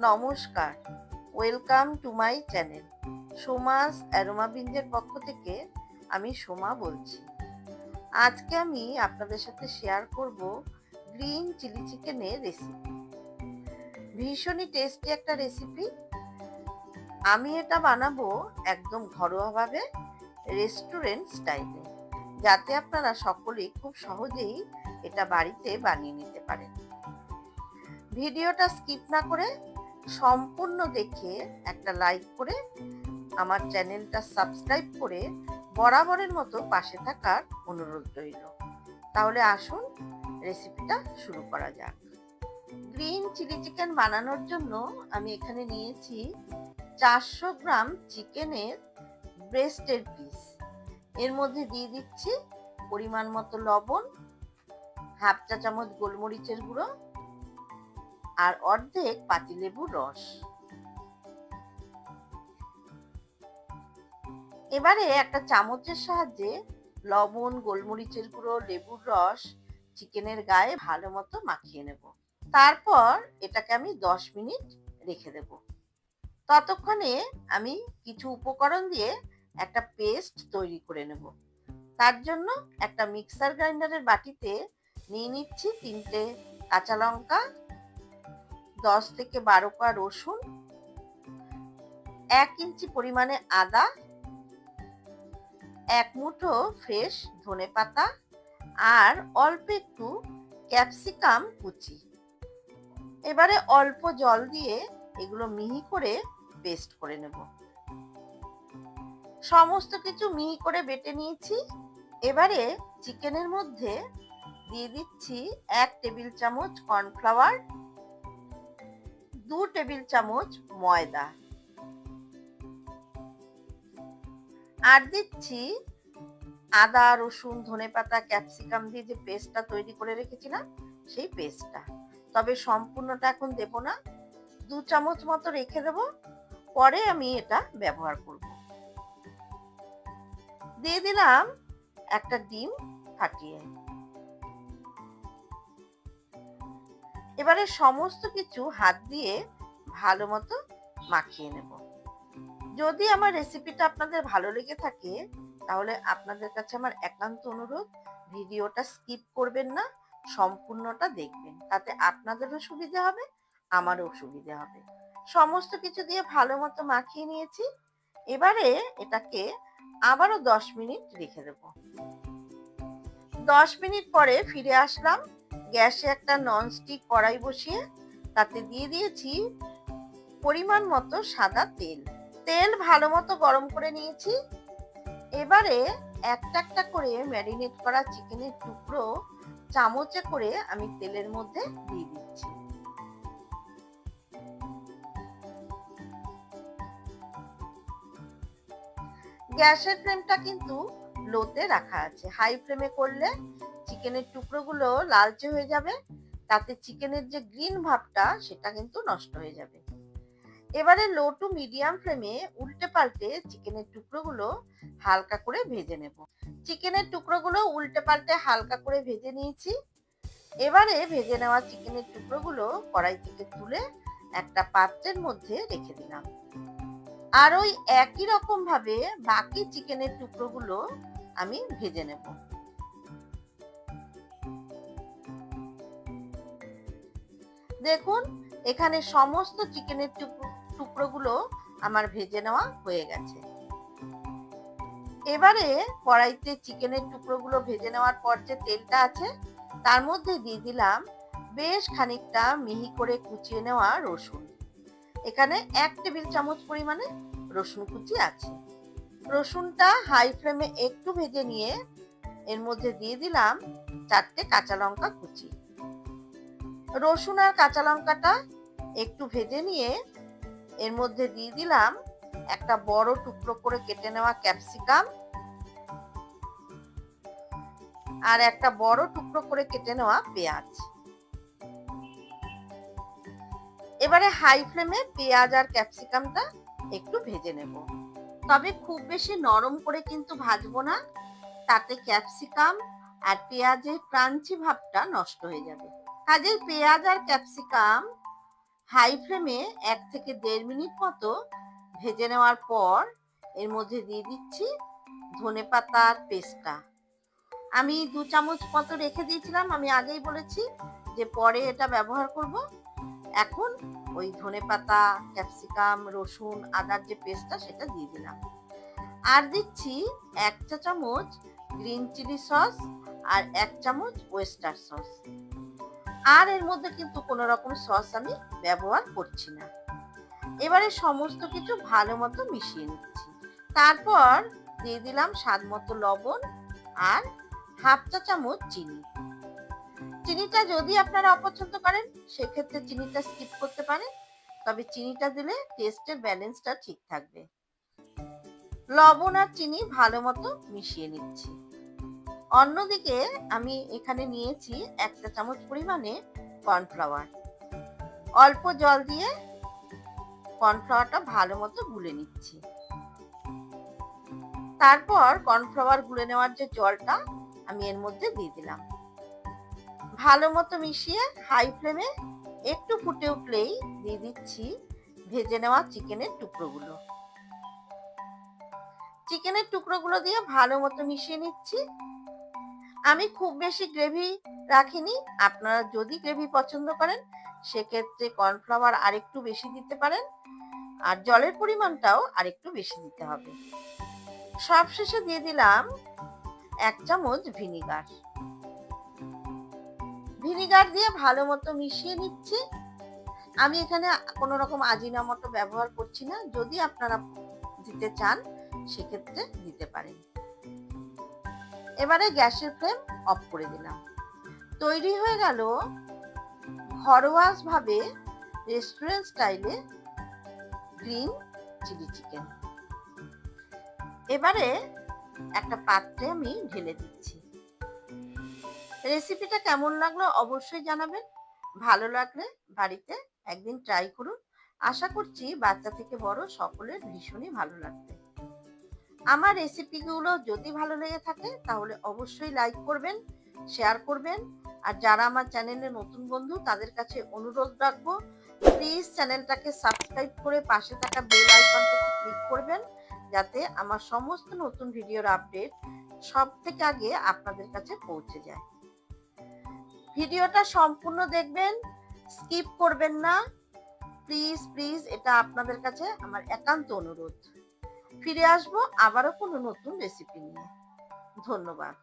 নমস্কার, welcome to my channel. Soma's aroma বিনজের পক্ষ থেকে আমি সোমা বলছি। আজকে আমি আপনাদের সাথে শেয়ার করব গ্রিন চিলি চিকেনের রেসিপি। ভীষণই টেস্টি একটা রেসিপি। আমি এটা বানাবো একদম ঘরোয়াভাবে, রেস্টুরেন্ট স্টাইলে, যাতে আপনারা সকলেই খুব সহজেই এটা বাড়িতে বানিয়ে নিতে পারেন। ভিডিওটা স্কিপ না করে সম্পূর্ণ দেখে একটা লাইক করে আমার চ্যানেলটা সাবস্ক্রাইব করে বরাবরের মতো পাশে থাকার অনুরোধ রইল। তাহলে আসুন রেসিপিটা শুরু করা যাক। গ্রিন চিলি চিকেন বানানোর জন্য আমি এখানে নিয়েছি 400 গ্রাম চিকেনের ব্রেস্টের পিস। এর মধ্যে দিয়ে দিচ্ছি পরিমাণ মতো লবণ, হাফ চা চামচ গোলমরিচের গুঁড়ো আর অর্ধেক পাতিলেবুর রস। এবারে একটা চামচের সাহায্যে লবণ, গোলমরিচের গুঁড়ো, লেবুর রস চিকেনের গায়ে ভালো মতো মাখিয়ে নেব। তারপর এটাকে আমি 10 মিনিট রেখে দেব। ততক্ষণে আমি কিছু উপকরণ দিয়ে একটা পেস্ট তৈরি করে নেব। তার জন্য একটা মিক্সার গ্রাইন্ডারের বাটিতে নিয়ে নিচ্ছি 3টে কাঁচা লঙ্কা, 10 থেকে 12 কোয়া রসুন, 1 ইঞ্চি পরিমাণে আদা, 1 মুঠো ফ্রেশ ধনেপাতা আর অল্প একটু ক্যাপসিকাম কুচি। এবারে অল্প জল দিয়ে এগুলো মিহি করে পেস্ট করে নেব। সমস্ত কিছু মিহি করে বেটে নিয়েছি। এবারে চিকেনের মধ্যে দিয়ে দিচ্ছি 1 টেবিল চামচ কর্নফ্লাওয়ার, 2 টেবিল চামচ ময়দা, আর দিচ্ছি আদা, রসুন, ধনেপাতা, ক্যাপসিকাম দিয়ে যে পেস্টটা তৈরি করে রেখেছিলাম সেই পেস্টটা। তবে সম্পূর্ণটা এখন দেব না, 2 চামচ মতো রেখে দেব, পরে আমি এটা ব্যবহার করব। দিয়ে দিলাম একটা ডিম ফাটিয়ে। এবারে সমস্ত কিছু হাত দিয়ে ভালো মতো মাখিয়ে নেব। যদি আমার রেসিপিটা আপনাদের ভালো লেগে থাকে তাহলে আপনাদের কাছে আমার একান্ত অনুরোধ, ভিডিওটা স্কিপ করবেন না, সম্পূর্ণটা দেখবেন। তাতে আপনাদেরও সুবিধা হবে, আমারও সুবিধা হবে। সমস্ত কিছু দিয়ে ভালো মতো মাখিয়ে নিয়েছি। এবারে এটাকে আবারও 10 মিনিট রেখে দেব। 10 মিনিট পরে ফিরে আসলাম। গ্যাসে একটা ননস্টিক কড়াই বসিয়ে তাতে দিয়ে দিয়েছি পরিমাণ মতো সাদা তেল। তেল ভালো মতো গরম করে নিয়েছি। এবারে একটা একটা করে ম্যারিনেট করা চিকেনের টুকরো চামচে করে আমি তেলের মধ্যে দিয়ে দিচ্ছি। গ্যাসের ফ্লেমটা কিন্তু লোতে রাখা আছে। হাই ফ্লেমে করলে চিকেনের টুকরোগুলো লালচে হয়ে যাবে, তাতে চিকেনের যে গ্রিন ভাবটা সেটা কিন্তু নষ্ট হয়ে যাবে। এবারে লো টু মিডিয়াম ফ্লেমে উল্টে পাল্টে চিকেনের টুকরোগুলো হালকা করে ভেজে নেব। চিকেনের টুকরোগুলো উল্টে পাল্টে হালকা করে ভেজে নিয়েছি। এবারে ভেজে নেওয়া চিকেনের টুকরোগুলো কড়াই থেকে তুলে একটা পাত্রের মধ্যে রেখে দিলাম। আর ওই একই রকম ভাবে বাকি চিকেনের টুকরোগুলো আমি ভেজে নেব। দেখুন, এখানে সমস্ত চিকেনের টুকরোগুলো আমার ভেজে নেওয়া হয়ে গেছে। এবারে কড়াইতে চিকেনের টুকরোগুলো ভেজে নেওয়ার পর যে তেলটা আছে তার মধ্যে দিয়ে দিলাম বেশ খানিকটা মিহি করে কুচিয়ে নেওয়া রসুন। এখানে 1 টেবিল চামচ পরিমাণে রসুন কুচি আছে। রসুনটা হাই ফ্লেমে একটু ভেজে নিয়ে এর মধ্যে দিয়ে দিলাম 4টে কাঁচা লঙ্কা কুচি। রসুন আর কাঁচা লঙ্কাটা একটু ভেজে নিয়ে এর মধ্যে দিয়ে দিলাম একটা বড় টুকরো করে কেটে নেওয়া ক্যাপসিকাম আর একটা বড় টুকরো করে কেটে নেওয়া পেঁয়াজ। এবারে হাই ফ্লেমে পেঁয়াজ আর ক্যাপসিকামটা একটু ভেজে নেব। তবে খুব বেশি নরম করে কিন্তু ভাজবো না, তাতে ক্যাপসিকাম আর পেঁয়াজের ক্রাঞ্চি ভাবটা নষ্ট হয়ে যাবে। কাজেই পেঁয়াজ আর ক্যাপসিকাম হাই ফ্লেমে 1 থেকে 1.5 মিনিট মতো ভেজে নেওয়ার পর এর মধ্যে দিয়ে দিচ্ছি ধনেপাতার পেস্টটা। আমি 2 চামচ মতো রেখে দিয়েছিলাম, আমি আগেই বলেছি যে পরে এটা ব্যবহার করব। এখন ওই ধনেপাতা, ক্যাপসিকাম, রসুন, আদার যে পেস্টটা সেটা দিয়ে দিলাম। আর দিচ্ছি 1 চা চামচ গ্রিন চিলি সস আর 1 চামচ ওয়েস্টার সস। আর এর মধ্যে কিন্তু কোনো রকম সস আমি ব্যবহার করছি না। এবারে সমস্ত কিছু ভালো মতো মিশিয়ে নিচ্ছি। তারপর দিয়ে দিলাম স্বাদ মতো লবণ আর হাফ চা চামচ চিনি। চিনিটা যদি আপনারা অপছন্দ করেন সেক্ষেত্রে চিনিটা স্কিপ করতে পারেন, তবে চিনিটা দিলে টেস্টের ব্যালেন্সটা ঠিক থাকবে। লবণ আর চিনি ভালো মতো মিশিয়ে নিচ্ছি। অন্যদিকে আমি এখানে নিয়েছি 1 চা চামচ পরিমাণে কর্নফ্লাওয়ার। অল্প জল দিয়ে কর্নফ্লাওয়ারটা ভালো মতো গুলে নিচ্ছি। তারপর কর্নফ্লাওয়ার গুলে নেওয়ার যে জলটা আমি এর মধ্যে দিয়ে দিলাম। ভালো মতো মিশিয়ে হাই ফ্লেমে একটু ফুটে উঠলেই দিয়ে দিচ্ছি ভেজে নেওয়া চিকেনের টুকরোগুলো। চিকেনের টুকরোগুলো দিয়ে ভালো মতো মিশিয়ে নিচ্ছি। আমি খুব বেশি গ্রেভি রাখিনি, আপনারা যদি গ্রেভি পছন্দ করেন সেক্ষেত্রে কর্নফ্লাওয়ার আরেকটু বেশি দিতে পারেন, আর জলের পরিমাণটাও আরেকটু বেশি দিতে হবে। সবশেষে দিয়ে দিলাম 1 চামচ ভিনিগার। ভিনিগার দিয়ে ভালো মতো মিশিয়ে নিচ্ছি। আমি এখানে কোনো রকম আজিনামোটো ব্যবহার করছি না, যদি আপনারা দিতে চান সেক্ষেত্রে দিতে পারেন। এবারে গ্যাসের ফ্লেম অফ করে দিলাম। তৈরি হয়ে গেল ঘরোয়া ভাবে রেস্টুরেন্ট স্টাইলে গ্রিন চিলি চিকেন। এবারে একটা পাত্রে আমি ঢেলে দিচ্ছি। রেসিপিটা কেমন লাগলো অবশ্যই জানাবেন। ভালো লাগলে বাড়িতে একদিন ট্রাই করুন। আশা করছি বাচ্চা থেকে বড় সকলের ভীষণই ভালো লাগবে। আমার রেসিপিগুলো যদি ভালো লেগে থাকে তাহলে অবশ্যই লাইক করবেন, শেয়ার করবেন। আর যারা আমার চ্যানেলে নতুন বন্ধু তাদের কাছে অনুরোধ রাখবো, প্লিজ চ্যানেলটাকে সাবস্ক্রাইব করে পাশে থাকা বেল আইকনটাকে ক্লিক করবেন, যাতে আমার সমস্ত নতুন ভিডিওর আপডেট সব থেকে আগে আপনাদের কাছে পৌঁছে যায়। ভিডিওটা সম্পূর্ণ দেখবেন, স্কিপ করবেন না। প্লিজ প্লিজ, এটা আপনাদের কাছে আমার একান্ত অনুরোধ। ফিরে আসবো আবারও কোনো নতুন রেসিপি নিয়ে। ধন্যবাদ।